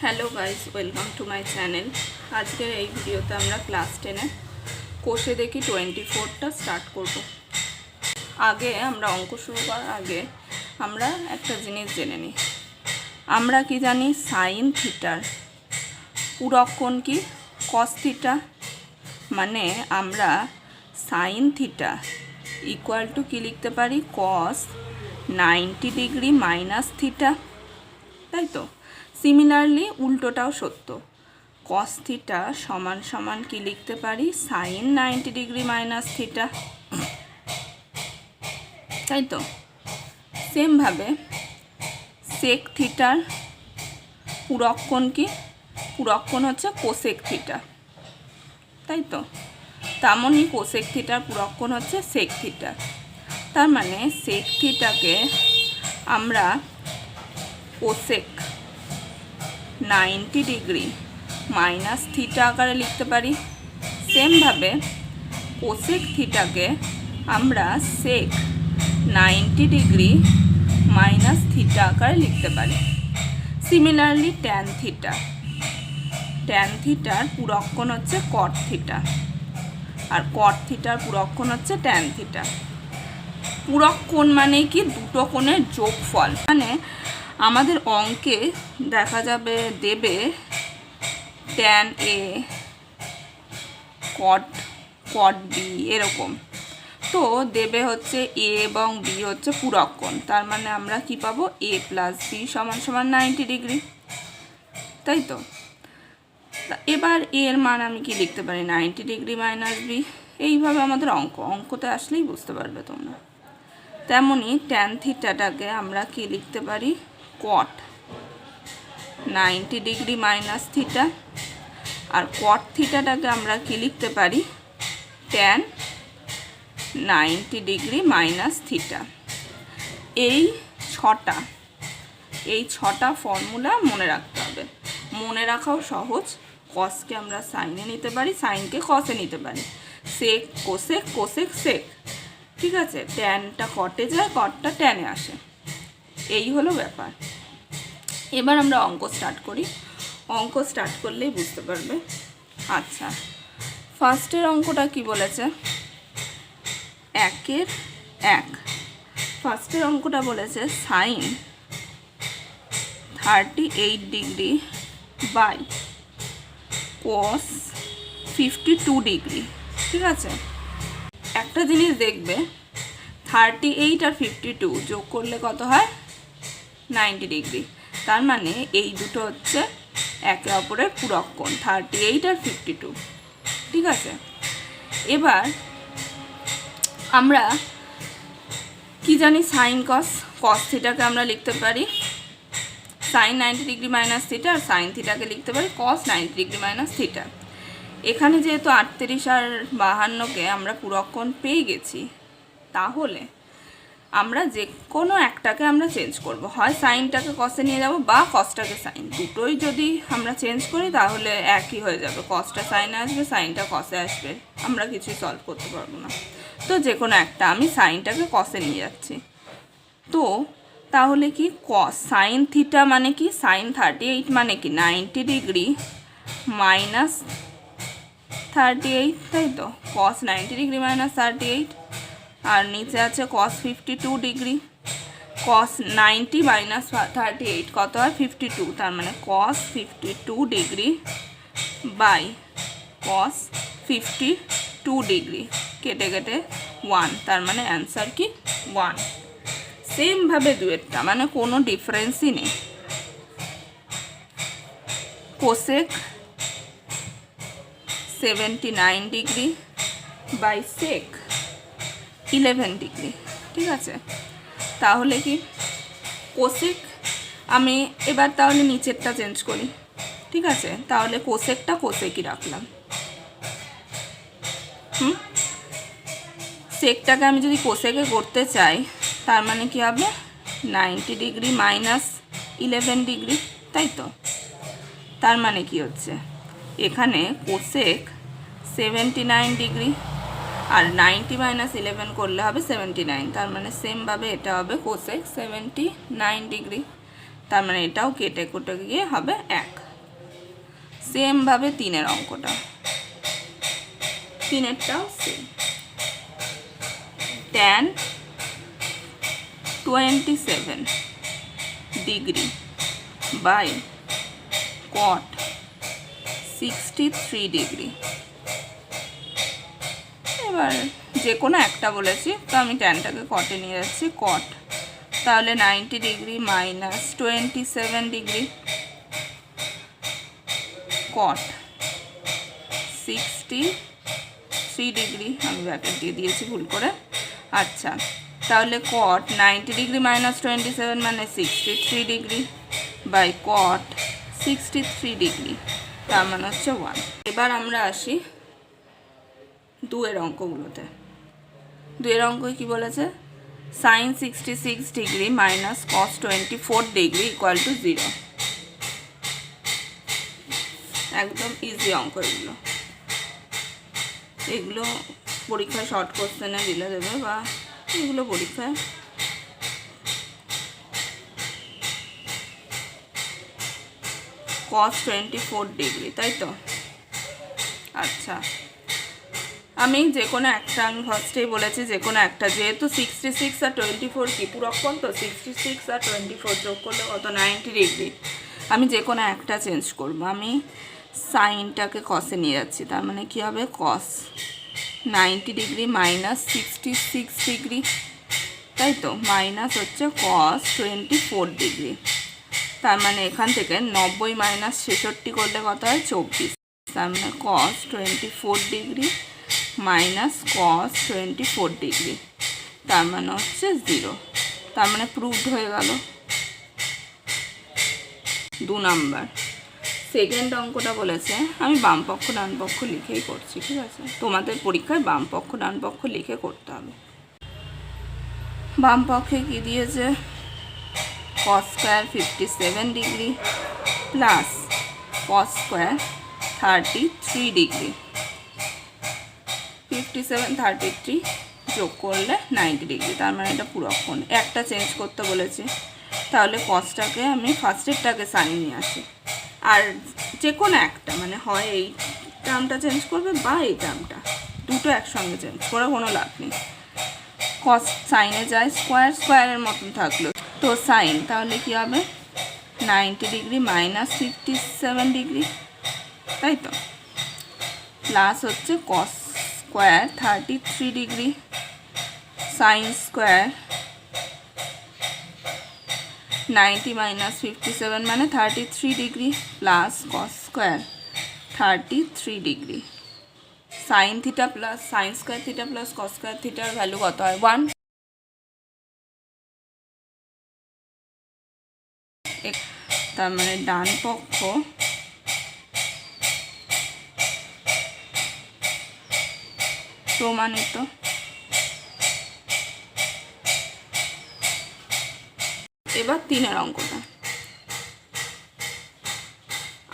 Hello guys, welcome to my channel. आज के এই ভিডিওতে আমরা ক্লাস 10 এ কোষে দেখি 24টা স্টার্ট করব। আগে আমরা অঙ্ক শুরু করার আগে আমরা একটা জিনিস জেনে নিই। আমরা কি জানি sin থিটার পূরক কোণ কি cos থিটা, মানে আমরা sin থিটা ইকুয়াল টু কি লিখতে পারি cos 90 ডিগ্রি মাইনাস থিটা, তাই তো। সিমিলারলি উল্টোটাও সত্য, cos থিটা সমান সমান কি লিখতে পারি sin 90 ডিগ্রি মাইনাস থিটা, তাই তো। সেমভাবে sec থিটার পূরক কোণ কি, পূরক কোণ হচ্ছে cosec থিটা, তাই তো। তেমনই cosec থিটার পূরক কোণ হচ্ছে sec থিটা। তার মানে sec থিটাকে আমরা cosec 90 ডিগ্রি মাইনাস থিটা আকারে লিখতে পারি। সেমভাবে কোসেক থিটাকে আমরা সেক 90 ডিগ্রি মাইনাস থিটা আকারে লিখতে পারি। সিমিলারলি ট্যান থিটা, ট্যান থিটার পূরক কোণ হচ্ছে কট থিটা, আর কট থিটার পূরক কোণ হচ্ছে ট্যান থিটা। পূরক কোণ মানে কি দুটো কোণের যোগফল, মানে আমাদের অঙ্কে দেখা যাবে দেবে ট্যান এ কট বি এরকম, তো দেবে হচ্ছে এ এবং বি হচ্ছে পূরক কোণ। তার মানে আমরা কি পাবো এ প্লাস বি সমান সমান 90 ডিগ্রি, তাই তো। এবার এর মান আমি কি লিখতে পারি 90 ডিগ্রি মাইনাস বি। এইভাবে আমাদের অঙ্কতে আসলেই বুঝতে পারবে তোমরা। তেমনি ট্যান থিটাটাকে আমরা কি লিখতে পারি কট 90 ডিগ্রি মাইনাস থিটা, আর কট থিটাটাকে আমরা কি লিখতে পারি ট্যান 90 ডিগ্রি মাইনাস থিটা। এই ছটা ফর্মুলা মনে রাখতে হবে। মনে রাখাও সহজ। কসকে আমরা সাইনে নিতে পারি, সাইনকে কসে নিতে পারি, সেক কোসেক, কোসেক সেক, ঠিক আছে। ট্যানটা কটে যায়, কটটা ট্যানে আসে, এই হলো ব্যাপার। এবার আমরা অঙ্ক স্টার্ট করি। অঙ্ক স্টার্ট করলেই বুঝতে পারবে। আচ্ছা, ফার্স্টের অঙ্কটা কি বলেছে 1 ফার্স্টের অঙ্কটা বলেছে sine 38 degree by cos 52 degree, ঠিক আছে। একটা জিনিস দেখবে 38 আর 52 যোগ করলে কত হয় 90 ডিগ্রি। তার মানে এই দুটো হচ্ছে একে অপরের পূরক কোণ 38 আর 52, ঠিক আছে। এবার আমরা কি জানি সাইন কস থিটাকে আমরা লিখতে পারি সাইন 90 ডিগ্রি মাইনাস থিটা, আর সাইন থিটাকে লিখতে পারি কস 90 ডিগ্রি মাইনাস থিটা। এখানে যেহেতু 38 আর 52কে আমরা পূরক কোণ পেয়ে গেছি, তাহলে আমরা যে কোনো একটাকে আমরা চেঞ্জ করব। হয় সাইনটাকে কসে নিয়ে যাব বা কসটাকে সাইন, দুটোই যদি আমরা চেঞ্জ করি তাহলে একই হয়ে যাবে। কসটা সাইনে আসবে, সাইনটা কসে আসবে, আমরা কিছুই সলভ করতে পারবো না। তো যে কোনো একটা আমি সাইনটাকে কসে নিয়ে যাচ্ছি। তো তাহলে কি কস সাইন থিটা মানে কি সাইন 38 মানে কি 90 ডিগ্রি মাইনাস 38, তাই তো। কস 90 ডিগ্রি মাইনাস 38, আর নিচে আছে cos 52 ডিগ্রি। cos 90 মাইনাস 38 কত হয় 52, তার মানে cos 52 degree by cos 52 degree, কেটে কেটে 1, তার মানে অ্যান্সার কি 1। সেমভাবে দুয়েরটা, মানে কোনো ডিফারেন্সই নেই। Cosec 79 degree by sec 11 degree, ঠিক আছে। তাহলে কি কোসেক আমি এবার তাহলে নিচেরটা চেঞ্জ করি, ঠিক আছে। তাহলে কোসেকটা কোসেকই রাখলাম। সেকটাকে আমি যদি কোসেকে করতে চাই তার মানে কি হবে 90 ডিগ্রি মাইনাস 11 ডিগ্রি, তাই তো। তার মানে কি হচ্ছে এখানে কোসেক 79 ডিগ্রি, আর 90 মাইনাস 11 করলে হবে 79, তার মানে সেমভাবে এটা হবে কোসেক 79 ডিগ্রি। তার মানে এটাও কেটে কুটে গিয়ে হবে 1, সেমভাবে 3-এর অঙ্কটা, 3-এরটাও same. tan 27 degree by cot 63 degree. এবার যে কোনো একটা বলেছি, তো আমি ট্যানটাকে কটে নিয়ে যাচ্ছি, কট। তাহলে 90 ডিগ্রি মাইনাস 27 ডিগ্রি কট 63 ডিগ্রি, আমি ব্র্যাকেট দিয়ে দিয়েছি ভুল করে। আচ্ছা, তাহলে কট 90 ডিগ্রি মাইনাস 27 মানে 63 ডিগ্রি বাই কট 63 ডিগ্রি, তার মানে হচ্ছে 1। এবার আমরা আসি 2-এর অঙ্কগুলোতে। 2-এর অঙ্কই কী বলেছে, sine 66 degree minus cos 24 degree equal to 0। একদম ইজি অঙ্ক এগুলো, এগুলো পরীক্ষায় শর্ট কোশ্চেনে দিলে দেবে, বা এগুলো পরীক্ষায় কস 24 ডিগ্রি, তাই তো। আচ্ছা, আমি যে কোনো একটা, আমি ফার্স্টেই বলেছি যে কোনো একটা, যেহেতু 66 আর 24 কি পুরক্ষণ, তো 66 আর 24 যোগ করলে কত, 90 ডিগ্রি। আমি যে কোনো একটা চেঞ্জ করব, আমি সাইনটাকে কসে নিয়ে যাচ্ছি, তার মানে কী হবে, কস 90 ডিগ্রি মাইনাস 66 ডিগ্রি, তাই তো, মাইনাস হচ্ছে কস 24 ডিগ্রি। তার মানে এখান থেকে 90 মাইনাস 66 করলে কত হয়, 24। তার মানে কস 24 ডিগ্রি মাইনাস কস 24 ডিগ্রি, তার মানে হচ্ছে 0। তার মানে প্রুভড হয়ে গেল 2 নাম্বার। সেকেন্ড অঙ্কটা বলেছে, আমি বামপক্ষ ডানপক্ষ লিখেই করছি, ঠিক আছে, তোমাদের পরীক্ষায় বামপক্ষ ডানপক্ষ লিখে করতে হবে। বামপক্ষে কী দিয়েছে, cos square 57 degree plus cos square 33 degree, 57 33 যোগ করলে 90 ডিগ্রি, তার মানে এটা পুরক্ষণ। একটা চেঞ্জ করতে বলেছি, তাহলে কসটাকে আমি ফার্স্টেরটাকে সাইন নিয়ে আসি, আর যে কোনো একটা, মানে হয় এই টার্মটা চেঞ্জ করবে বা এই টার্মটা, দুটো একসঙ্গে চেঞ্জ করে কোনো লাভ নেই। কস সাইনে যায়, স্কোয়ার স্কোয়ারের মতন থাকলো, তো সাইন তাহলে কী হবে, 90 ডিগ্রি মাইনাস 57 ডিগ্রি, তাই তো, প্লাস হচ্ছে cos square 33 degree sine square 90 minus 57 মানে 33 degree plus cos square 33 degree sine theta plus sine square theta plus cos square থিটার ভ্যালু কত হয়, 1। তার মানে ডান পক্ষ প্রমাণিত। এবার 3-এর অঙ্কটা।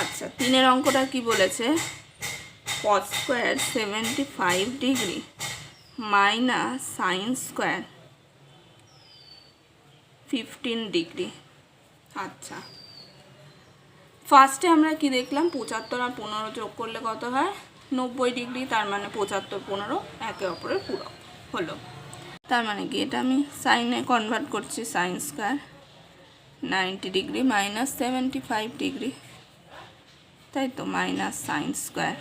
আচ্ছা, 3-এর অঙ্কটা কি বলেছে, cos square 75 degree minus sine square 15 degree. আচ্ছা, ফার্স্টে আমরা কি দেখলাম, 75 আর 15 যোগ করলে কত হয়, 90 ডিগ্রি, তার মানে 75 15 একে অপরের পূরক হলো। তার মানে কি, এটা আমি সাইনে কনভার্ট করছি, sine square 90 degree minus 75 degree, তাই তো, মাইনাস সাইন স্কোয়ার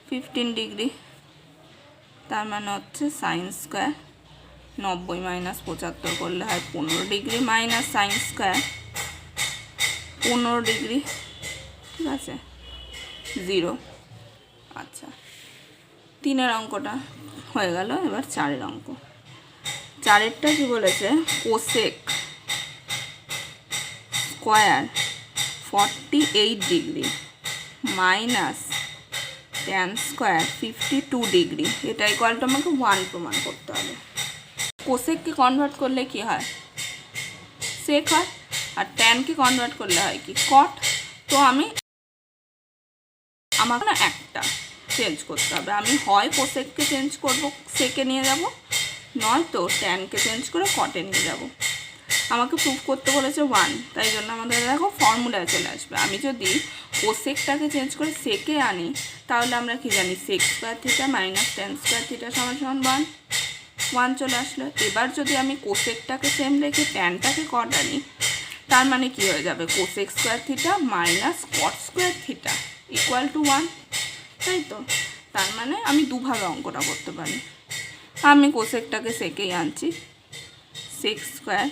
15 ডিগ্রি, তার মানে হচ্ছে সাইন স্কোয়ার 90 মাইনাস 75 করলে হয় 15 degree minus sine square 15 degree, ঠিক আছে, 0। আচ্ছা, 3-এর অঙ্কটা হয়ে গেল। এবার 4-এর অঙ্ক। 4-এরটা কি বলেছে, cosec square 48 degree minus tan square 52 degree, এটা ইকুয়ালটা আমাকে 1 প্রমাণ করতে হবে। কোসেককে কনভার্ট করলে কি হয়, সেক হয়, আর ট্যানকে কনভার্ট করলে হয় কি, কট। তো আমাকে না একটা চেঞ্জ করতে হবে, আমি হয় কোসেককে চেঞ্জ করব, সেকে নিয়ে যাব, নয়তো ট্যানকে চেঞ্জ করে কটে নিয়ে যাব। আমাকে প্রুফ করতে বলেছে 1, তাই জন্য আমাদের দেখো ফর্মুলায় চলে আসবে। আমি যদি কোসেকটাকে চেঞ্জ করে সেকে আনি তাহলে আমরা কি জানি, sec square theta minus tan square theta সমান সমান 1 চলে আসলো। এবার যদি আমি কোসেকটাকে সেম রেখে ট্যানটাকে কট আনি, তার মানে কি হয়ে যাবে, cosec square theta minus cot square theta equal to 1, তাই তো? তার মানে আমি দুভাবে অঙ্কটা করতে পারি। আমি কোসেকটাকে সেকেই আনছি, sec square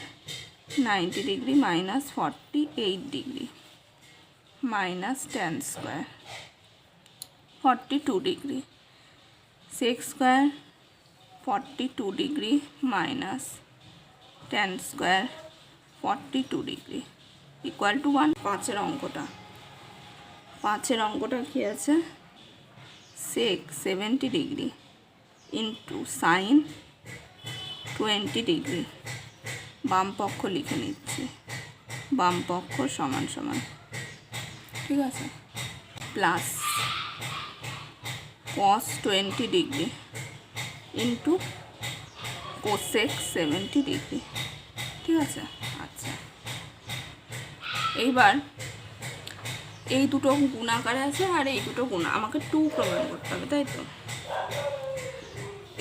90 degree minus 48 degree minus tan square 42 degree, sec square 42 degree minus tan square 42 degree equal to 1। পাঁচের অঙ্কটা কি আছে, sec 70 degree into sine 20 degree, বাম পক্ষ লিখে নিচ্ছি, বাম পক্ষ সমান সমান, ঠিক আছে, plus cos 20 degree into cosec 70 degree, ঠিক আছে। আচ্ছা, এইবার এই দুটো গুণাকারে আছে আর এই দুটো গুণা, আমাকে 2 প্রমাণ করতে হবে, তাই তো?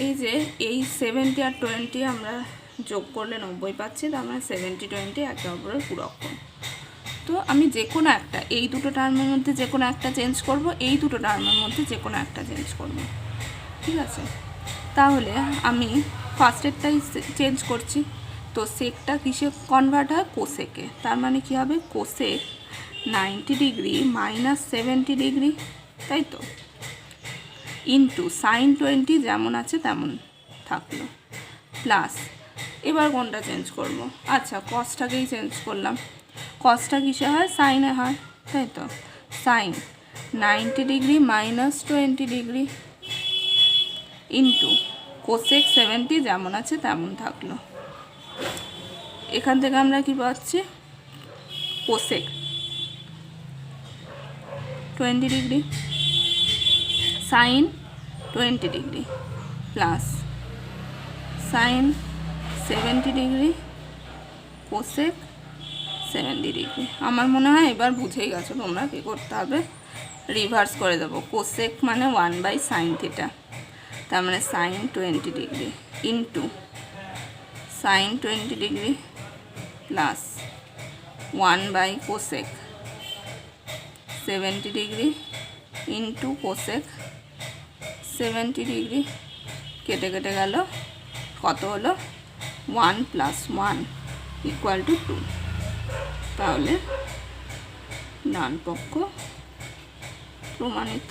এই যে এই 70 আর 20 আমরা যোগ করলে 90 পাচ্ছি, তার মানে 70 20 একে অপরের পূরক কোণ। তো আমি যে কোনো একটা, এই দুটো টার্মের মধ্যে যে কোনো একটা চেঞ্জ করব, এই দুটো টার্মের মধ্যে যে কোনো একটা চেঞ্জ করব, ঠিক আছে। তাহলে আমি ফার্স্টেরটাই চেঞ্জ করছি, তো সেকটা কিসে কনভার্ট হয়, কোসেকে। তার মানে কি হবে, কোসেক 90 ডিগ্রি মাইনাস 70 ডিগ্রি, তাই তো, ইন্টু সাইন 20 যেমন আছে তেমন থাকলো, প্লাস এবার কোনটা চেঞ্জ করব, আচ্ছা কসটাকেই চেঞ্জ করলাম, কসটা কিসে হয়, সাইনে হয়, তাই তো, sine 90 degree minus 20 degree into cosec 70 যেমন আছে তেমন থাকলো। এখান থেকে আমরা কি পাচ্ছি, cosec 20 degree sine 20 degree plus sign 70 degree cosec 70 degree. আমার মনে হয় এবার বুঝেই গেছো তোমরা কী করতে হবে, রিভার্স করে দেবো। কোসেক মানে 1 সাইন থিটা, তার মানে sine 20 degree into sine 20 degree plus 1 cosec 70 degree into cosec 70 degree, কেটে কেটে গেল, কত হলো, 1 + 1 = 2। তাহলে ডান পক্ষ প্রমাণিত।